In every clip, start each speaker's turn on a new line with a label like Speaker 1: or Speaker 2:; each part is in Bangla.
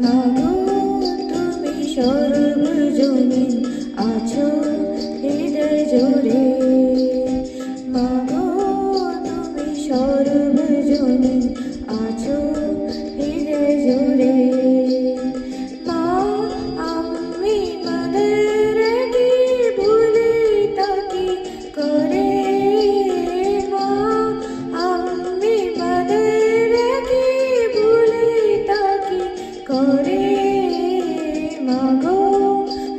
Speaker 1: মাগো তুমি সর্বজনীন আছো হৃদয় জুড়ে, মাগো তুমি সর্বজনীন আছো হৃদয় জুড়ে। মা আমি মাদের কি ভুলে তাকি করে, মা আমি মাদের কি ভুলে তাকি করে, মাগো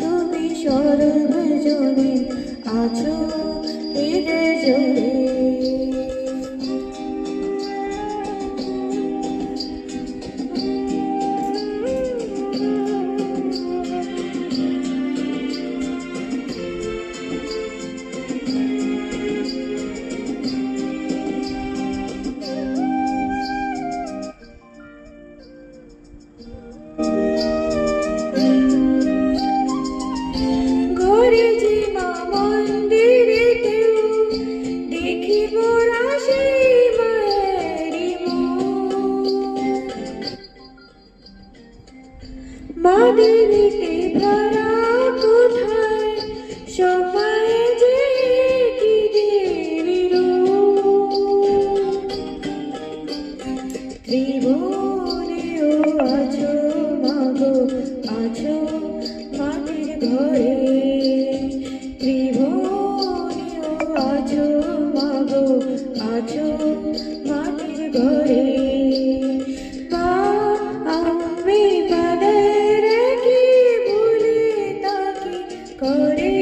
Speaker 1: তুমি সর্বজনীন আছো হৃদয় জুড়ে। মাদিনীতে ভরা কোথায় সময় যে কি দেবী ত্রিভুবনেও আছো মাগো আছো মাটির ঘরে, ত্রিভুবনেও আছো মাগো আছো মাটির ঘরে। করে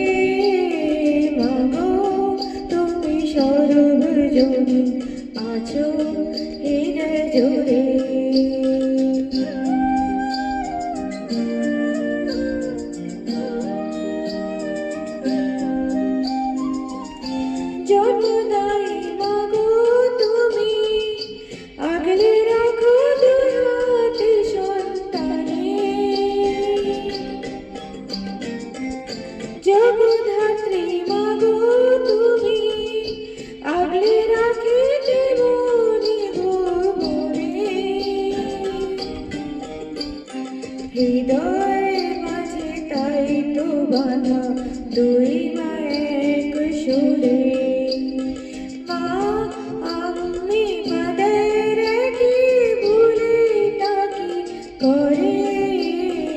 Speaker 1: মাগো তুমি সর্বজনীন আছো হৃদয় জুড়ে। জন্মদায়ী মাগো তুমি আগলে রাখো দুই হাতে সন্তানে, জগদ্ধাত্রী মাগো তুমি আগলে রাখে জীবনী ভুবনে, হৃদয় মাঝে তাই তো বাঁধা দুই মায়ের সুরে।